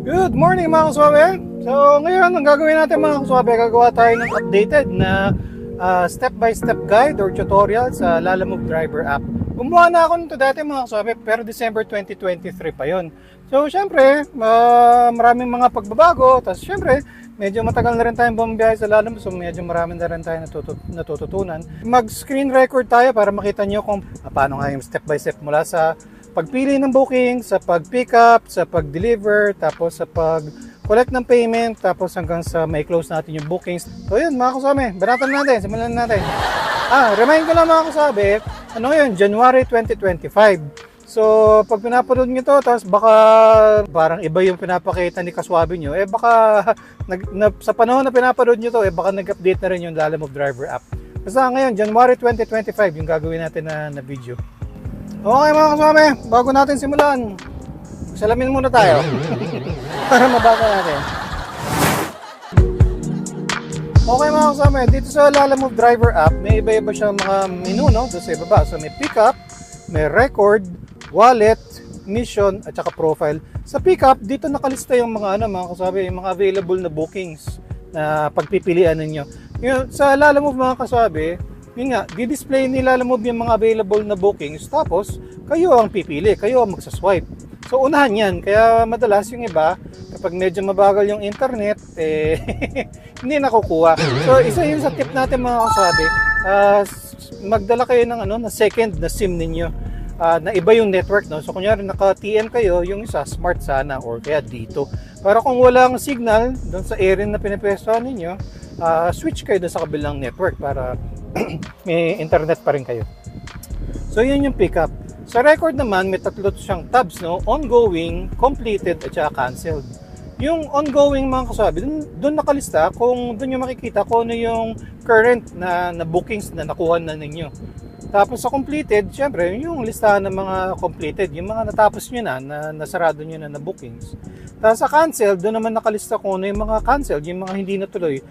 Good morning mga kaswabe! So ngayon ang gagawin natin mga kaswabe, gagawa tayo ng updated na step-by-step guide or tutorial sa Lalamove Driver app. Gumawa na ako nito dati mga kaswabe, pero December 2023 pa yon. So syempre, maraming mga pagbabago, tapos syempre, medyo matagal na rin tayong bumabiyahe sa Lalamove, so medyo marami na rin tayo natututunan. Mag-screen record tayo para makita nyo kung paano nga yung step-by-step mula sa pagpili ng booking, sa pag-pick up, sa pag-deliver, tapos sa pag-collect ng payment, tapos hanggang sa may close natin yung bookings. So yun mga kasame, banatan natin, simulan natin. Remind ko lang mga kasame, ano yun, January 2025. So pag pinapanood nyo to, tapos baka parang iba yung pinapakita ni kaswabe nyo, baka sa panahon na pinapanood nyo to, baka nag-update na rin yung Lalamove Driver app. Basta ngayon, January 2025 yung gagawin natin na video. Okay mga kasame, bago natin simulan, salamin muna tayo para mabasa natin. Okay mga kasame, dito sa Lalamove Driver app, may iba-iba siyang mga menu, no? Doon sa ibaba. So may pick up, may record, wallet, mission, at saka profile. Sa pick up, dito nakalista yung mga mga kasame, yung mga available na bookings na pagpipilian ninyo. Yung, sa Lalamove mga kasame, yun nga, di-display ni Lalamove yung mga available na bookings, tapos kayo ang pipili, kayo ang magsaswipe. So unahan yan, kaya madalas yung iba, kapag medyo mabagal yung internet, hindi nakukuha. So isa yun sa tip natin mga kasabi, magdala kayo ng na second na SIM ninyo, na iba yung network, no? So kunyari naka-TM kayo, yung isa smart sana or kaya dito. Para kung walang signal doon sa area na pinapwestuhan ninyo, switch kayo doon sa kabilang network para may internet pa rin kayo. So yun yung pickup. Sa record naman, may tatlo siyang tabs, no? Ongoing, completed, at saka canceled. Yung ongoing mga kasabi, doon nakalista kung doon yung makikita kung ano yung current na bookings na nakuha na ninyo. Tapos sa completed, syempre, yung listahan ng mga completed, yung mga natapos nyo na nasarado nyo na bookings. Tapos sa canceled, doon naman nakalista kung ano yung mga canceled, yung mga hindi natuloy.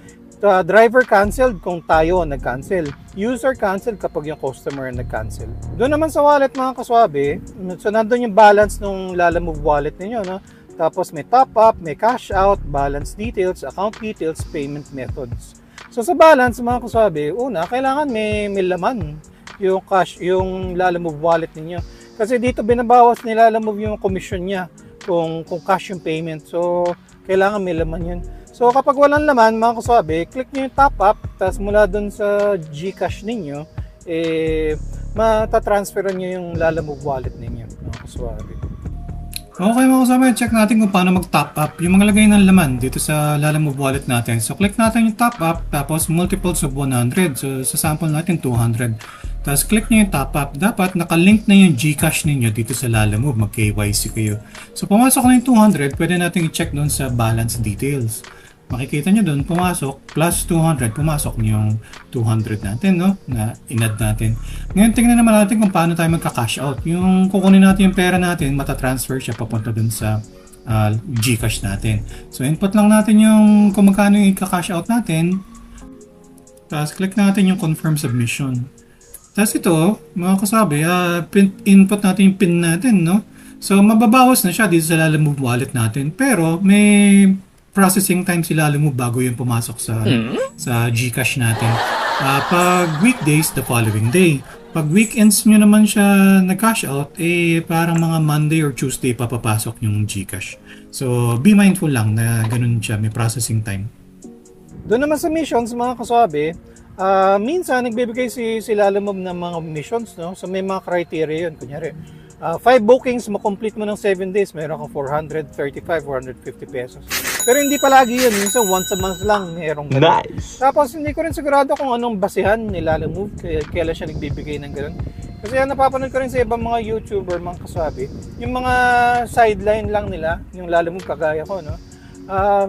Driver canceled kung tayo nag-cancel. User canceled kapag yung customer nag-cancel. Doon naman sa wallet mga kaswabe, so nandun yung balance ng Lalamove wallet ninyo, no? Tapos may top up, may cash out, balance details, account details, payment methods. So sa balance mga kaswabe, una, kailangan may laman yung cash, yung Lalamove wallet ninyo. Kasi dito binabawas ni Lalamove yung commission niya kung cash yung payment. So kailangan may laman yun. So kapag walang laman mga kaswabe, click nyo yung top up, tapos mula dun sa GCash ninyo, matatransferan nyo yung Lalamove wallet ninyo mga kaswabe. Okay mga kaswabe, check natin kung paano mag-top up yung mga lagay ng laman dito sa Lalamove wallet natin. So click natin yung top up, tapos multiples of 100. So sa sample natin 200. Tapos click nyo yung top up. Dapat nakalink na yung GCash ninyo dito sa Lalamove, mag-KYC kayo. So pumasok na yung 200, pwede natin i-check doon sa balance details. Makikita nyo doon, pumasok, plus 200, pumasok yung 200 natin, no? Na in-add natin. Ngayon, tingnan naman natin kung paano tayo magka-cash out. Yung kukunin natin yung pera natin, matatransfer siya papunta doon sa GCash natin. So, input lang natin yung kung magkano yung i-cash out natin. Tapos, click natin yung confirm submission. Tapos ito, mga kasabi, input natin yung PIN natin, no? So, mababawas na siya dito sa Lalamove wallet natin. Pero, may processing time si Lalamove bago yung pumasok sa GCash natin. Pag weekdays, the following day. Pag weekends nyo naman siya nag-cash out, parang mga Monday or Tuesday papapasok yung GCash. So, be mindful lang na ganun siya, may processing time. Doon naman sa missions, mga kaswabe, minsan nagbibigay si Lalamove ng mga missions, no? So, may mga criteria yun. Kunyari, 5 bookings, makomplete mo ng 7 days, meron kang 435, 450 pesos. Pero hindi palagi yun, minsan once a month lang merong ganun. Nice! Tapos hindi ko rin sigurado kung anong basihan ni Lalamove, kailan siya nagbibigay ng ganun. Kasi napapanood ko rin sa ibang mga YouTuber, mga kasabi, yung mga sideline lang nila, yung Lalamove kagaya ko, no?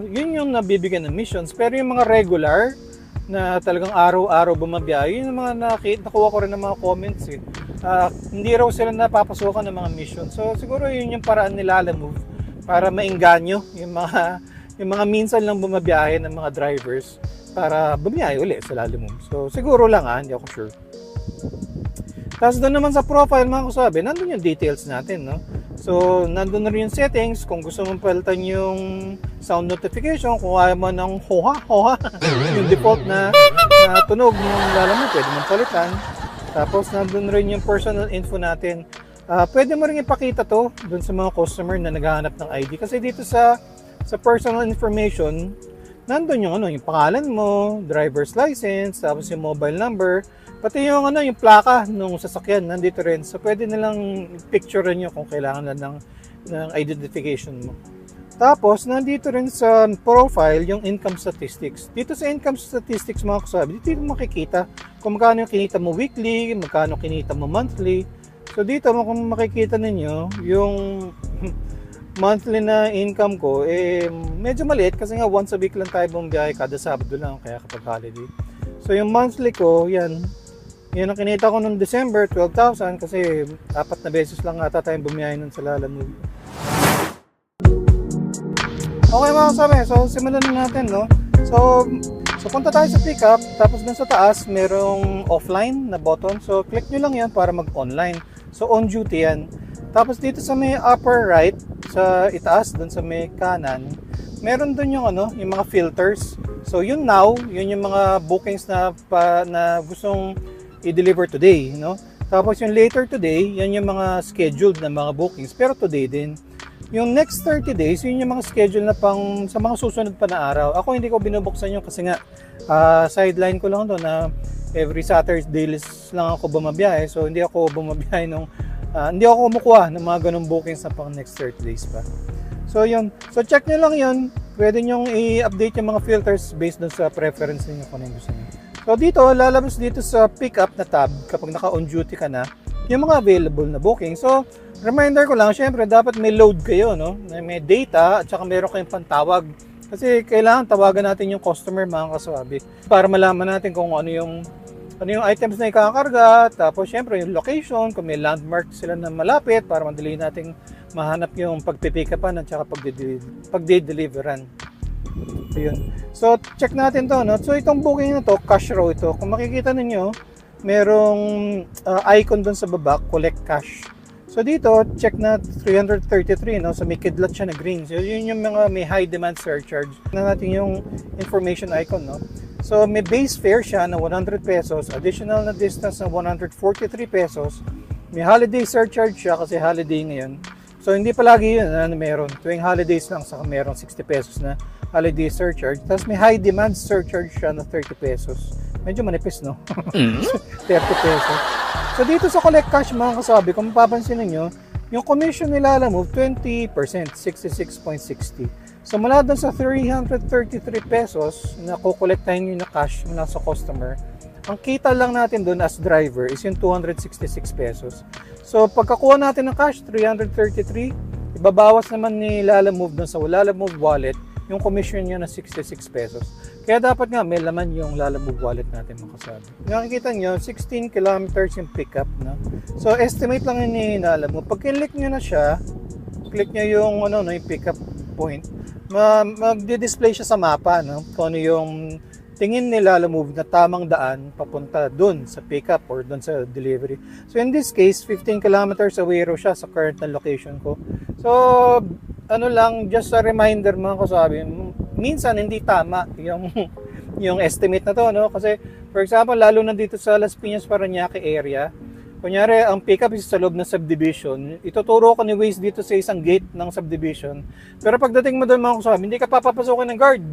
Yun yung nabibigyan ng missions. Pero yung mga regular, na talagang araw-araw bumabiyahe, yun yung mga nakuha ko rin ng mga comments hindi raw sila napapasukan ng mga mission. So siguro yun yung paraan ni Lalamove para maengganyo yung mga minsan lang bumabiyahe ng mga drivers para bumiyahe ulit sa Lalamove. So siguro lang hindi ako sure. Tapos doon naman sa profile mga kasabi, nandun yung details natin, no? So, nandun na rin yung settings. Kung gusto mong palitan yung sound notification, kung ayaw mo ng hoha, yung default na tunog ng Lalamove, pwede mong palitan. Tapos, nandun rin yung personal info natin. Pwede mo rin ipakita to dun sa mga customer na naghahanap ng ID. Kasi dito sa personal information, nandun yung yung pangalan mo, driver's license, tapos yung mobile number, pati yung yung plaka ng sasakyan nandito rin. So pwede nilang picturean nyo kung kailangan na ng identification mo. Tapos nandito rin sa profile yung income statistics. Dito sa income statistics mga kasabi, dito mo makikita kung magkano yung kinita mo weekly, magkano kinita mo monthly. So dito kung makikita ninyo yung monthly na income ko, medyo maliit kasi nga once a week lang tayo bumiyahe, kada Sabado lang, kaya kapag holiday. So yung monthly ko, yan ang kinita ko noong December, 12,000 kasi 4 na beses lang ata tayong bumiyahe nun sa Lalamove. Okay mga kasama, so simulan na natin, no? So punta tayo sa pickup, tapos dun sa taas merong offline na button. So click nyo lang yan para mag-online. So on duty yan. Tapos dito sa may upper right, sa itaas, dun sa may kanan, meron dun yung yung mga filters. So yun now, yun yung mga bookings na gustong i-deliver today, no? Tapos yung later today, yan yung mga scheduled na mga bookings, pero today din. Yung next 30 days, yun yung mga schedule na pang sa mga susunod pa na araw. Ako hindi ko binubuksan yun kasi nga sideline ko lang doon na every Saturday lang ako bumabiyahe. So hindi ako bumabiyahe hindi ako kumukuha ng mga ganung bookings na pang next 30 days pa. So yun. So check nyo lang yun. Pwede nyo i-update yung mga filters based doon sa preference niyo kung ano yung gusto nyo. So dito, lalabas dito sa pickup na tab kapag naka-on duty ka na, yung mga available na booking. So, reminder ko lang, syempre dapat may load kayo, no? May data at saka meron kayong pantawag. Kasi kailangan tawagan natin yung customer mga kaswabi para malaman natin kung ano yung items na ikakarga, tapos syempre yung location, kung may landmark sila na malapit para madali nating mahanap yung pagpipikapan at saka pagde-deliveran. Ayun. So, check natin to, no? So, itong booking na to, cash row ito. Kung makikita ninyo, merong icon doon sa baba, collect cash. So, dito, check na 333, no? So, may kidlat siya na green. So, yun yung mga may high demand surcharge. Na natin yung information icon, no? So, may base fare siya na 100 pesos, additional na distance na 143 pesos. May holiday surcharge siya kasi holiday ngayon. So, hindi palagi yun na meron. Tuwing holidays lang, saka meron 60 pesos na holiday surcharge. Tapos may high demand surcharge siya na 30 pesos. Medyo manipis, no? 30 pesos. So, dito sa collect cash, mga kasabi, kung mapapansin ninyo, yung commission nila Lalamove, 20%, 66.60. So, mula doon sa 333 pesos na kukolektahin nyo na cash mula sa customer, ang kita lang natin doon as driver is yung 266 pesos. So, pagkakuha natin ng cash, 333, ibabawas naman ni Lalamove doon sa Lalamove wallet, yung commission niya na 66 pesos. Kaya dapat nga may laman yung Lalamove wallet natin makasabi. Nakikita nyo, 16 kilometers yung pickup. No? So, estimate lang yun ni Lalamove. Pag click nyo na siya, click nyo yung, yung pickup point, magdi-display siya sa mapa, no? Kung ano yung tingin ni Lalamove na tamang daan papunta dun sa pickup or dun sa delivery. So in this case, 15 kilometers away raw siya sa current na location ko. So, just a reminder mga kasabi, minsan hindi tama yung estimate na to, no? Kasi, for example, lalo na dito sa Las Piñas, Parañaque area, kunyari, ang pickup is sa loob ng subdivision, ituturo ka ni Waze dito sa isang gate ng subdivision. Pero pagdating mo doon mga kasabi, hindi ka papapasukin ng guard.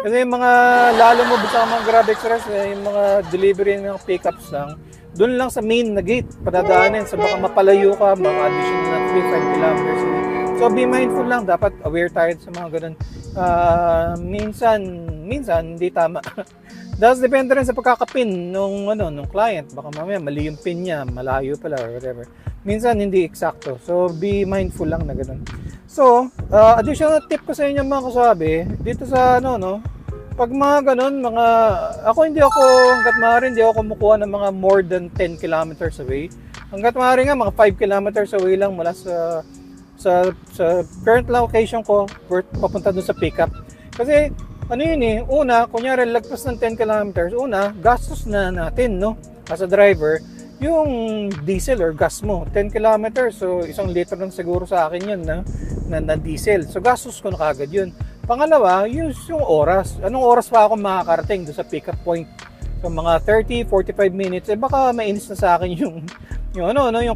Kasi yung mga Lalamove sa mga Grab Express, yung mga delivery ng pickups lang, doon lang sa main na gate, padadaanin. So baka mapalayo ka, baka additional na 3-5 kilometers. So be mindful lang, dapat aware tayo sa mga ganun. Minsan hindi tama. Dahil depende rin sa pagkakapin nung client. Baka mamaya mali yung pin niya, malayo pala or whatever. Minsan hindi eksakto. So be mindful lang na ganun. So, additional tip ko sa inyo mga kasabi, dito sa pag mga ganun, hanggat maaari hindi ako kumukuha ng mga more than 10 kilometers away. Hanggat maaari nga mga 5 kilometers away lang mula sa current location ko, papunta dun sa pickup. Kasi una, kunyari lagpas ng 10 kilometers, gastos na natin, no? As a driver, yung diesel or gas mo. 10 kilometers, so 1 litro lang siguro sa akin yun na diesel. So gastos ko na kagad yun. Pangalawa, yung oras. Anong oras pa ako makakarating doon sa pick-up point? So mga 30-45 minutes, baka mainis na sa akin yung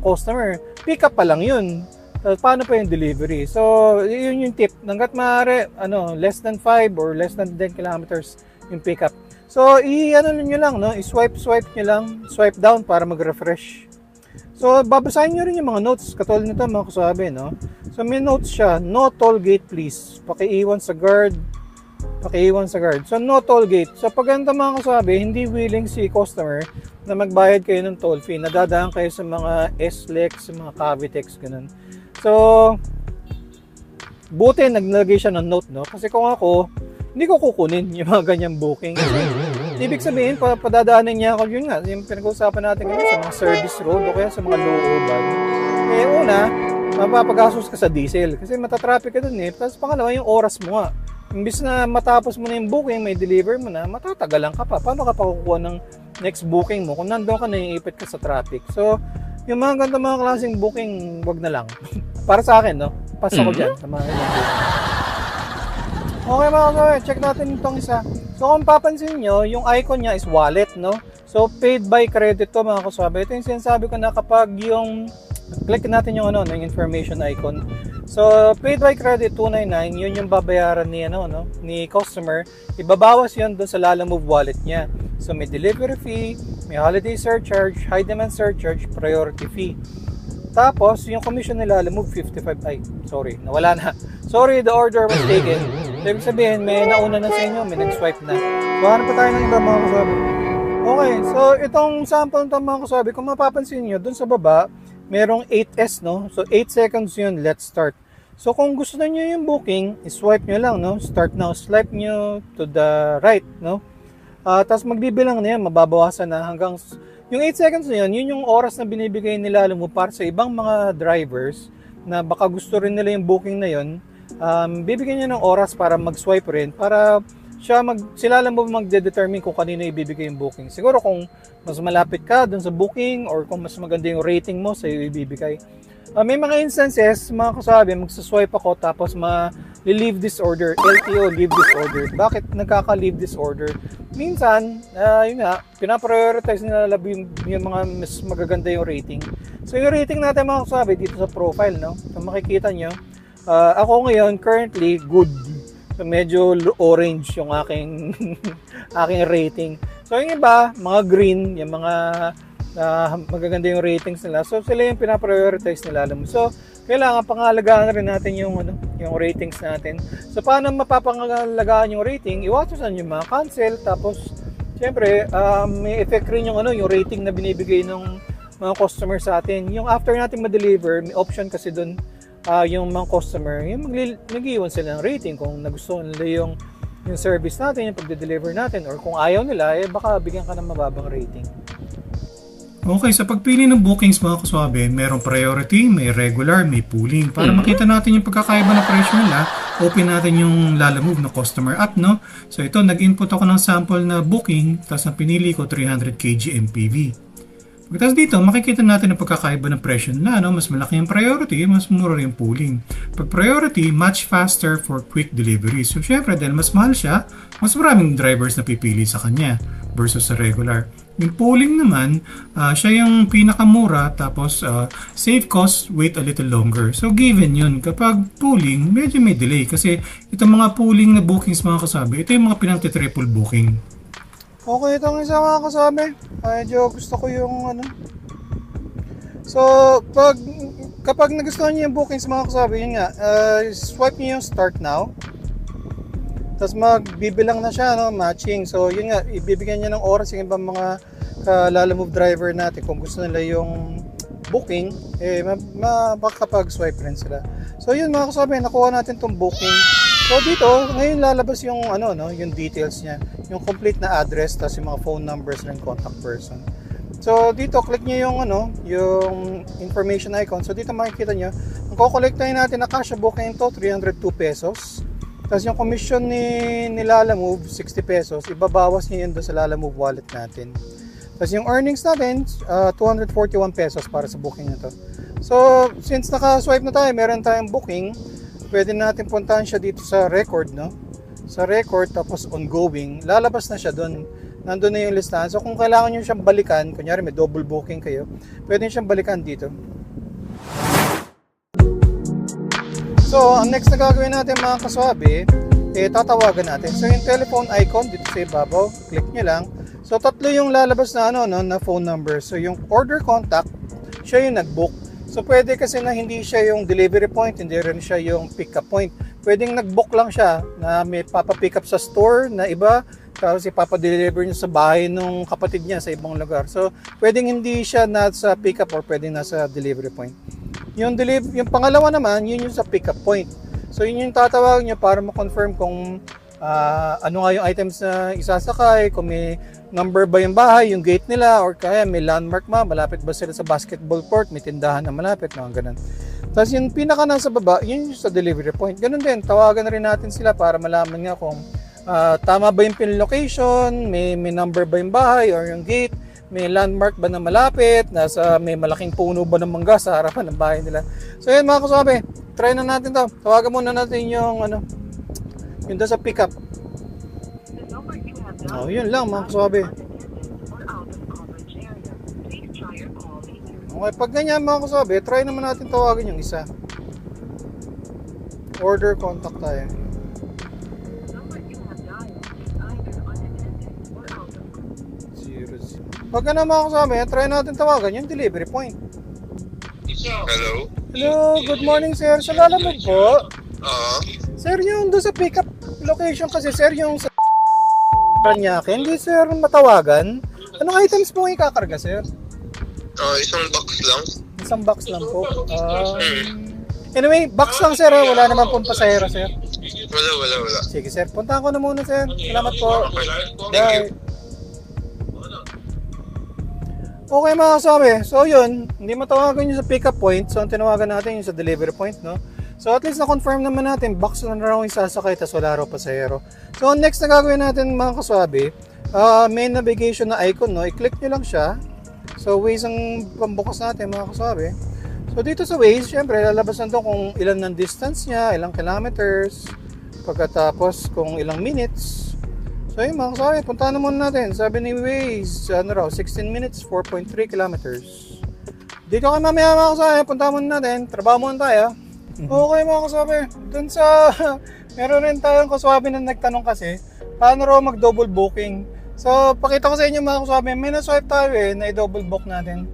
customer. Pick up pa lang yun. So, paano pa yung delivery? So, yun yung tip. Hanggat maaari, less than 5 or less than 10 kilometers yung pick up. So, nyo lang, no? I-swipe nyo lang. Swipe down para mag-refresh. So, babasahin nyo rin yung mga notes. Katulad nito, mga kasabi, no? So, may notes siya. No toll gate, please. Pakiiwan sa guard. So, no toll gate. So, pag ganito mga kasabi, hindi willing si customer na magbayad kayo ng toll fee. Nadadaan kayo sa mga SLEX, sa mga Cavitex, ganun. So, buti naglagay siya ng note, no? Kasi kung ako, hindi ko kukunin yung mga ganyang booking. Ibig sabihin, padadaanin niya ako, yun nga, yung pinag-uusapan natin ngayon sa mga service road o kaya sa mga low urban. Una, mapapagastos ka sa diesel kasi matatraffic ka dun Tapos pangalawa, yung oras mo nga. Imbis na matapos mo na yung booking, may deliver mo na, matatagalan ka pa. Paano ka pa kukuha ng next booking mo kung nandun ka na iipit ka sa traffic? So, yung mga ganito mga klaseng booking, wag na lang. Para sa akin, no? Pass ako dyan sa mga ganyan booking. Okay mga kasabi, check natin itong isa. So kung papansin nyo, yung icon niya is wallet, no? So paid by credit to mga kasabi. Ito yung sinasabi ko na kapag yung click natin yung yung information icon. So paid by credit 299, yun yung babayaran ni ni customer. Ibabawas yun doon sa Lalamove wallet niya. So may delivery fee, may holiday surcharge, high demand surcharge, priority fee. Tapos yung commission ni Lalamove 55. Nawala na. Sorry, the order was taken. Ibig sabihin, may nauna na sa inyo, may nag-swipe na. So, hanap pa tayo ng iba mga kasabi. Okay, so itong sample ng mga kasabi, kung mapapansin nyo, dun sa baba, merong 8S, no? So, 8 seconds yun, let's start. So, kung gusto nyo yung booking, swipe nyo lang, no? Start now, swipe nyo to the right, no? Tapos magbibilang na yan, mababawasan na hanggang... Yung 8 seconds na yun yung oras na binibigay nila mo para sa ibang mga drivers na baka gusto rin nila yung booking na yun. Bibigyan niya ng oras para mag-swipe rin para sila lang magde-determine kung kanino ibibigay yung booking. Siguro kung mas malapit ka dun sa booking or kung mas maganda yung rating mo, sa'yo ibibigay. May mga instances, mga kasabi, magsaswipe ako tapos leave this order, LTO, leave this order. Bakit nagkaka-leave this order? Minsan, yun nga, pinaprioritize nila yung mga mas magaganda yung rating. So yung rating natin mga kasabi dito sa profile, no? So makikita nyo, ako ngayon, currently, good. So medyo orange yung aking aking rating. So yung iba, mga green, yung mga magaganda yung ratings nila. So sila yung pinaprioritize nila. So kailangan pangalagaan rin natin yung ratings natin. So paano mapapangalagaan yung rating? Iwasan yung mga cancel. Tapos syempre may effect rin yung rating na binibigay ng mga customer sa atin. Yung after natin ma-deliver, may option kasi doon yung mga customer, yung mag-iwan sila ng rating kung nagustuhan nila yung service natin, yung pagde-deliver natin, or kung ayaw nila, baka bigyan ka ng mababang rating. Okay, sa pagpili ng bookings mga kaswabe, merong priority, may regular, may pooling. Para makita natin yung pagkakaiba ng presyo nila, open natin yung Lalamove na customer app, no? So ito, nag-input ako ng sample na booking, tapos ang pinili ko 300 kg MPV. Pagkatapos dito, makikita natin ang pagkakaiba ng presyo nila, no? Mas malaki yung priority, mas mura yung pooling. Pag priority, much faster for quick delivery. So syempre, dahil mas mahal siya, mas maraming drivers na pipili sa kanya versus sa regular. Yung pooling naman, siya yung pinakamura, tapos save cost, wait a little longer. So given yun, kapag pooling, medyo may delay kasi itong mga pooling na bookings mga kasabi, ito yung mga pinang-triple booking. Okay, itong isa mga kasabi, medyo gusto ko yung So, kapag nagustuhan niyo yung bookings mga kasabi, yun nga, swipe niyo yung start now. Tapos magbibilang na siya, matching. So, yun nga, ibibigyan niya ng oras yung ibang mga Lalamove driver natin. Kung gusto nila yung booking, makakapag-swipe rin sila. So, yun mga kasabi, nakuha natin tong booking. So, dito, ngayon lalabas yung, yung details niya. Yung complete na address, tapos yung mga phone numbers ng contact person. So, dito, click niyo yung, yung information icon. So, dito makikita niyo, ang kukolektahin natin na cash booking to, 302 pesos. Tapos yung commission ni Lalamove, 60 pesos. Ibabawas niyo yun doon sa Lalamove wallet natin. Tapos yung earnings natin, 241 pesos para sa booking na to. So, since naka-swipe na tayo, meron tayong booking, pwede natin puntahan siya dito sa record, no? Sa record, tapos ongoing, lalabas na siya doon. Nandun na yung listahan. So, kung kailangan nyo siyang balikan, kunyari may double booking kayo, pwede nyo siyang balikan dito. So, ang next na gagawin natin mga kaswabe, tatawagan natin. So, yung telephone icon dito sa ibabaw, click nyo lang. So, tatlo yung lalabas na, na phone number. So, yung order contact, siya yung nag-book. So, pwede kasi na hindi siya yung delivery point, hindi rin siya yung pick-up point. Pwedeng nag-book lang siya na may papapick up sa store na iba, tapos ipapadeliver niya sa bahay ng kapatid niya sa ibang lugar. So, pwedeng hindi siya nasa pick-up or pwedeng nasa delivery point. Yung pangalawa naman, yun yung sa pick-up point. So, yun yung tatawag niyo para ma-confirm kung ano nga yung items na isasakay, kung may number ba yung bahay, yung gate nila, or kaya may landmark malapit ba sila sa basketball court, may tindahan na malapit, mga ganun. Tapos yung pinaka nasa baba, yun yung sa delivery point. Ganun din, tawagan na rin natin sila para malaman nga kung tama ba yung pin location, may number ba yung bahay or yung gate, may landmark ba na malapit, may malaking puno ba ng mangga sa harapan ng bahay nila. So yun mga kasabi, try na natin to. Tawagan muna natin yung yung doon sa pickup. Oh, yun lang mga kasabi. Okay, pag ganyan mga kasabi, try naman natin tawagan yung isa. Order contact tayo. Pag ano mga kasabi, try natin tawagan yung delivery point. Hello? Hello, good morning sir. Sa Lalamove po. Sir, yung doon sa pickup location kasi sir, yung sa Paranaque, hindi sir matawagan. Anong items po yung ikakarga sir? Isang box lang. Isang box lang po. Anyway, box lang sir, wala naman pong pasahero sir. Wala. Sige sir, puntahan ko na muna sir. Salamat po. Thank you. Okay mga kasabi, so yun, hindi matawagan yung sa pickup point, so ang tinawagan natin yung sa delivery point, no? So at least na-confirm naman natin, box na raw yung sasakay, tas wala raw pasahero. So next na gagawin natin mga kasabi, may navigation na icon, no? I-click nyo lang siya. So Waze ang pambukas natin mga kasabi. So dito sa Waze, syempre lalabas na doon kung ilan ng distance niya, ilang kilometers, pagkatapos kung ilang minutes. So yun mga kasabi, puntahan na muna natin. Sabi ni Waze, 16 minutes, 4.3 kilometers. Dito kayo mamaya mga kasabi, puntahan muna natin. Trabaho muna tayo. Okay mga kasabi, dun sa, meron rin tayong kasabi na nagtanong kasi, paano raw mag-double booking? So pakita ko sa inyo mga kasabi, may na-swipe tayo na i-double book natin.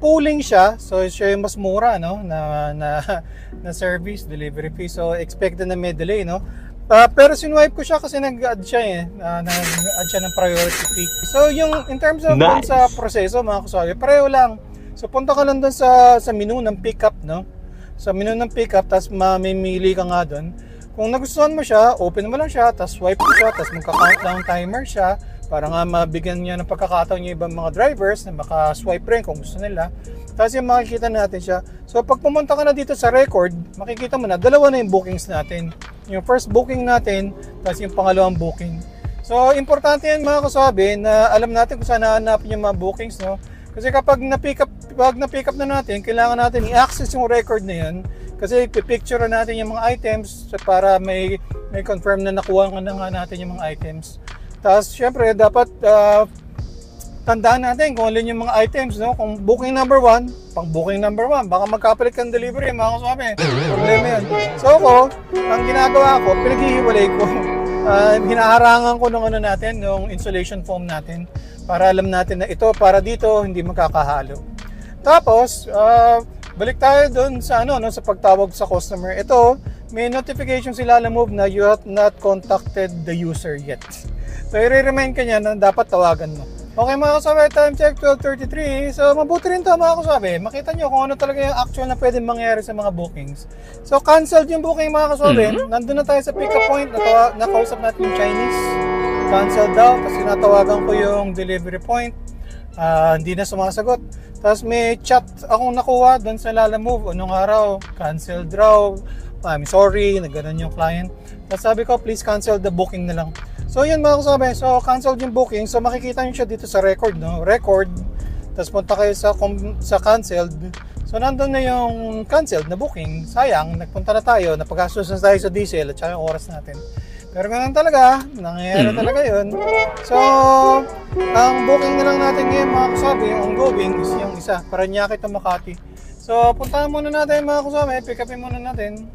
Pooling siya, so siya yung mas mura, no? na service, delivery fee. So expected na may delay, no? Pero sinwipe ko siya kasi nag-add siya nag-add siya ng priority fee. So yung in terms of dun sa proseso mga kasabi, pareho lang. So punta ka lang dun sa menu ng pickup, no? Sa menu ng pickup, tapos mamimili ka nga dun. Kung nagustuhan mo siya, open mo lang siya, tapos swipe mo siya, tapos magka-countdown timer siya para nga mabigyan niya ng pagkakataon yung ibang mga drivers na maka-swipe rin kung gusto nila. Tapos yung makikita natin siya. So pag pumunta ka na dito sa record, makikita mo na dalawa na yung bookings natin. Yung first booking natin, tapos yung pangalawang booking. So importante yan mga kasabi na alam natin kung saan nahanapin yung mga bookings, no? Kasi kapag na-pick up na natin, kailangan natin i-access yung record na yan. Kasi ipipicture natin yung mga items para may confirm na nakuha na nga natin yung mga items. Tapos syempre dapat tandaan natin kung alin yung mga items, no? Kung booking number 1, pang booking number 1, baka magkapalit kang delivery, mga kasabi. Problema yun. So ako, ang ginagawa ko, pinaghihiwalay ko. Hinaharangan ko ng ng insulation foam natin para alam natin na ito para dito, hindi magkakahalo. Tapos, balik tayo doon sa sa pagtawag sa customer. Ito, may notification sila Lalamove na you have not contacted the user yet. So, i-remind ka niya na dapat tawagan mo. Okay mga kasabi, time check 12:33. So, mabuti rin ito mga kasabi. Makita nyo kung ano talaga yung actual na pwedeng mangyari sa mga bookings. So, canceled yung booking mga kasabi. Nandun na tayo sa pick-up point. Nakausap natin yung Chinese. Cancelled daw. Tapos sinatawagan ko yung delivery point. Hindi na sumasagot. Tapos may chat akong nakuha doon sa Lalamove. Anong araw? Canceled raw. I'm sorry. Nagganon yung client. Tapos sabi ko, please cancel the booking na lang. So yun mga kasabi, so canceled yung booking. So makikita nyo siya dito sa record, no? Record, tapos punta kayo sa canceled. So nandun na yung canceled na booking. Sayang, nagpunta na tayo, napag-gastos na tayo sa diesel at saka yung oras natin. Pero ganun talaga, nangyayari talaga yun. So, ang booking na lang natin ngayon mga kasabi, yung ongoing is yung isa, Parañaque to Makati. So, puntahan muna natin mga kasabi, pick upin muna natin.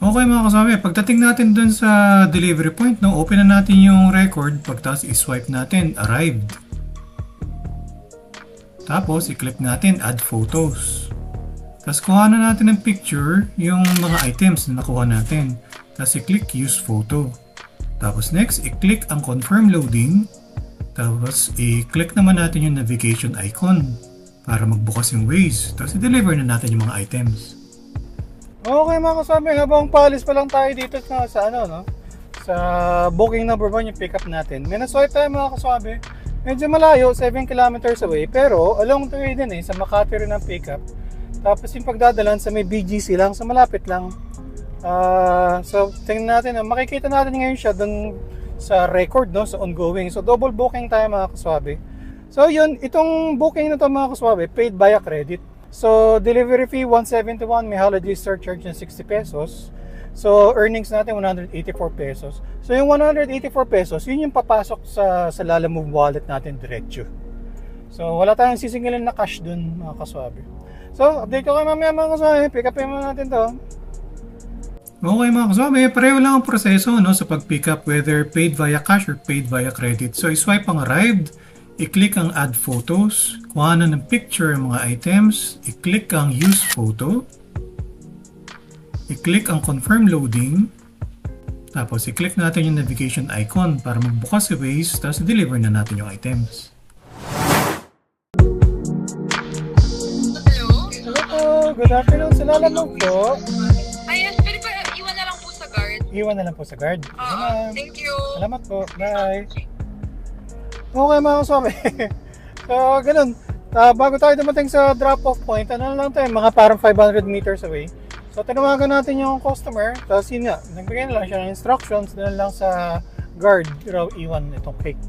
Okay mga kasabi, pagdating natin dun sa delivery point, no, open na natin yung record, pagtas i-swipe natin, arrived. Tapos, i-click natin add photos. Tapos, kuha na natin ng picture, yung mga items na nakuha natin. Tapos i-click use photo. Tapos next, i-click ang confirm loading. Tapos i-click naman natin yung navigation icon para magbukas yung Waze. Tapos i-deliver na natin yung mga items. Okay mga kasabi, habang paalis pa lang tayo dito sa sa booking number 1 yung pick up natin. May na-swipe tayo mga kasabi. Medyo malayo, 7 kilometers away. Pero along the way din sa Makati rin ang pick up. Tapos yung pagdadalan sa may BGC lang, sa malapit lang. So tingnan natin, makikita natin ngayon siya dun sa record, no, sa ongoing. So double booking tayo mga kaswabe. So yun, itong booking na to mga kaswabe, paid via credit. So delivery fee 171, may holiday surcharge na 60 pesos. So earnings natin 184 pesos. So yung 184 pesos, yun yung papasok sa Lalamove wallet natin diretso. So wala tayong sisingilin na cash dun mga kaswabe. So update ko kayo mamaya mga kaswabe, pick upin mo natin to. Okay mga kaswabe, pareho lang ang proseso, no, sa pag-pick up, whether paid via cash or paid via credit. So i-swipe ang arrived, i-click ang add photos, kuha na ng picture ang mga items, i-click ang use photo, i-click ang confirm loading, tapos i-click natin yung navigation icon para magbukas si Waze, tapos i-deliver na natin yung items. Hello po, good afternoon sa Lalamove po. Iwan na lang po sa guard. Thank you. Salamat po. Bye. Okay mga kasabi. So, ganun. Bago tayo dumating sa drop-off point, ano lang tayo, mga parang 500 meters away. So, tinawagan natin yung customer. Tapos yun nga, nagbigay na lang siya ng instructions na lang sa guard raw iwan itong cake.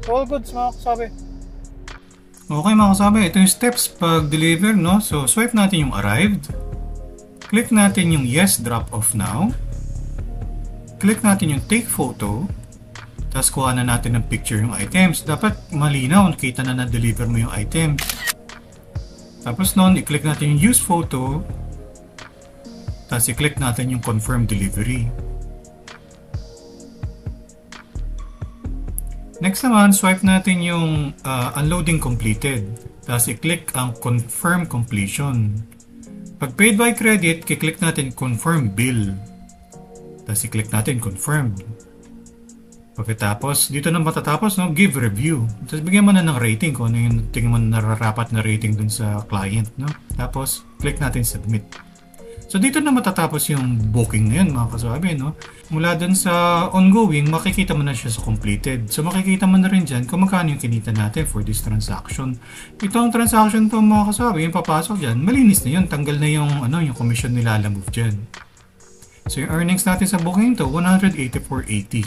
So, all goods mga kasabi. Okay mga kasabi, ito yung steps pag deliver, no? So, swipe natin yung arrived. Click natin yung yes, drop off now. Click natin yung take photo. Tapos kuha na natin ng picture yung items. Dapat malinaw, kita na na-deliver mo yung items. Tapos noon, i-click natin yung use photo. Tapos i-click natin yung confirm delivery. Next naman, swipe natin yung unloading completed. Tapos i-click ang confirm completion. Pag paid by credit, i-click natin confirm bill. Tapos i-click natin confirm. Pagkatapos, dito na matatapos, no, give review. Tapos bigyan mo na ng rating kung ano yung tingin mo na nararapat na rating dun sa client, no? Tapos, click natin submit. So dito na matatapos yung booking na yun mga kasabi, no? Mula dun sa ongoing, makikita mo na siya sa completed. So makikita mo na rin dyan kung magkano yung kinita natin for this transaction. Itong transaction to mga kasabi, yung papasok dyan, malinis na yun. Tanggal na yung, yung commission nila Lalamove dyan. So yung earnings natin sa booking to, 184.80.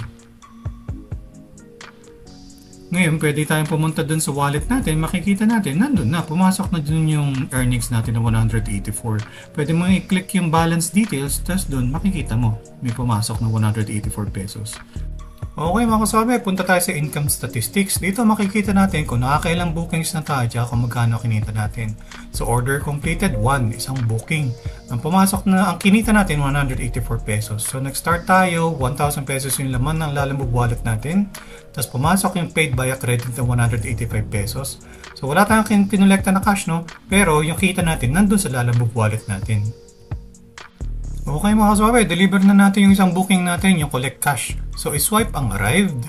Ngayon, pwede tayong pumunta dun sa wallet natin, makikita natin, nandun na, pumasok na dun yung earnings natin na 184. Pwede mo i-click yung balance details, tapos dun makikita mo, may pumasok na 184 pesos. Okay mga kasabi, punta tayo sa income statistics. Dito makikita natin kung nakakailang bookings na tayo at kung magkano kinita natin. So order completed, 1, isang booking. Ang pumasok na, ang kinita natin, 184 pesos. So nag-start tayo, 1,000 pesos yung laman ng Lalamove wallet natin. Tapos pumasok yung paid via credit na 185 pesos. So wala tayong kinolekta na cash, no? Pero yung kita natin nandun sa Lalamove wallet natin. Okay mga kasabi, deliver na natin yung isang booking natin, yung collect cash. So i-swipe ang arrived.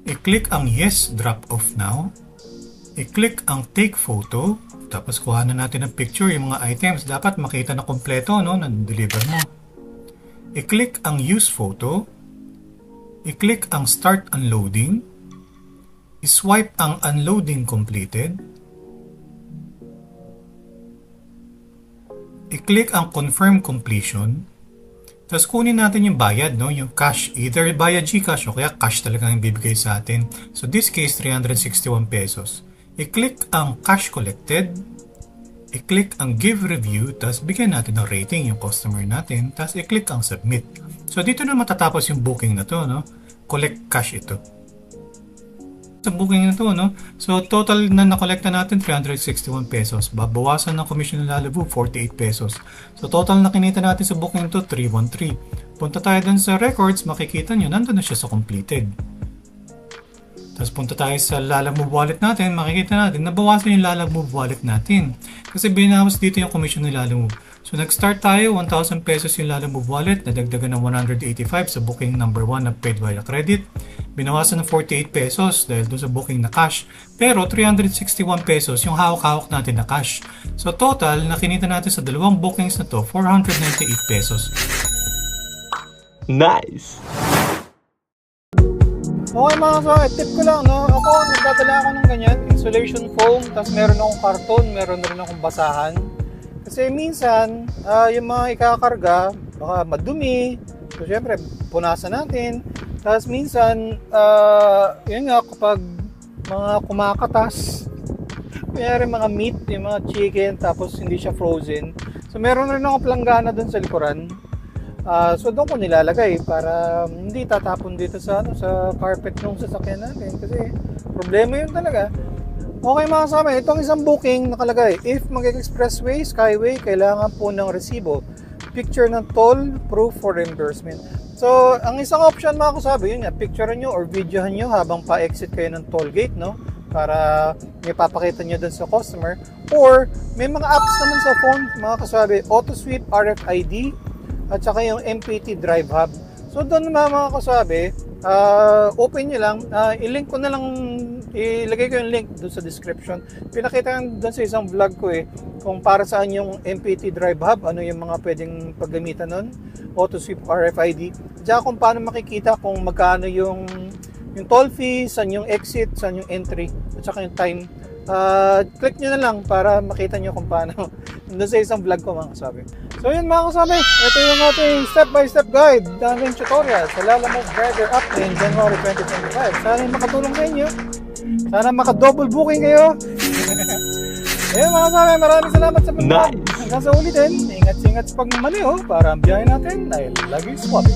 I-click ang yes, drop off now. I-click ang take photo. Tapos kuha na natin ng picture, yung mga items. Dapat makita na kompleto, no, na deliver mo. I-click ang use photo. I-click ang start unloading. I-swipe ang unloading completed. I-click ang confirm completion. Tapos kunin natin yung bayad, no? Yung cash. Either via GCash o kaya cash talaga ang bibigay sa atin. So this case, 361 pesos. I-click ang cash collected. I-click ang give review. Tapos bigyan natin ng rating yung customer natin. Tapos i-click ang submit. So dito na matatapos yung booking na to, no? Collect cash ito. Sa booking na to, no? So, total na nakolekta natin, 361 pesos. Babawasan ng commission ng Lalamove, 48 pesos. So, total na kinita natin sa booking to, 313. Punta tayo dun sa records, makikita nyo, nandun na siya sa completed. Tapos punta tayo sa Lalamove wallet natin, makikita natin, nabawasan yung Lalamove wallet natin. Kasi binawas dito yung commission ng Lalamove. So, nag-start tayo, 1,000 pesos yung Lalamove wallet, nadagdagan ng 185 sa booking number 1 na paid via credit. Binawasan ng 48 pesos dahil doon sa booking na cash. Pero 361 pesos yung hawak-hawak natin na cash. So total, nakinita natin sa dalawang bookings na to, 498 pesos. Nice! Okay mga kasama, tip ko lang, no? Ako, nagdadala ako ng ganyan, insulation foam, tapos meron akong karton, meron rin akong basahan. Kasi minsan, yung mga ikakarga, baka madumi. So syempre, punasan natin. Tapos minsan, yun nga, kapag mga kumakatas, mayroon mga meat, yung mga chicken, tapos hindi siya frozen. So meron rin ako planggana dun sa likuran. So doon ko nilalagay para hindi tatapon dito sa carpet ng sasakyan natin. Kasi problema yun talaga. Okay mga kasama, itong isang booking nakalagay, if mag-expressway, skyway, kailangan po ng resibo. Picture ng toll, proof for reimbursement. So, ang isang option mga kasabi, yun nga, picturean nyo or videohan nyo habang pa-exit kayo ng toll gate, no? Para may papakita nyo dun sa customer. Or, may mga apps naman sa phone, mga kasabi, AutoSweep RFID, at saka yung MPT Drive Hub. So, doon mga kasabi, open nyo lang, i-link ko na lang, ilagay ko yung link doon sa description. Pinakita doon sa isang vlog ko kung para saan yung MPT Drive Hub, ano yung mga pwedeng paggamitan nun, AutoSweep RFID, tsaka kung paano makikita kung magkano yung toll fee, saan yung exit, saan yung entry, at saka yung time. Click nyo na lang para makita nyo kung paano doon sa isang vlog ko mga kasabi. So yun mga kasabi, ito yung ating step-by-step guide, daming tutorial sa Lalamove Driver App in January 2025. Sana makatulong sa inyo. Sana maka-double booking kayo. Ayun mga kasabi, maraming salamat sa pagmamahal. Hanggang sa ulitin, ingat-ingat sa pagmamaneho para ang biyahe natin ay laging swabe.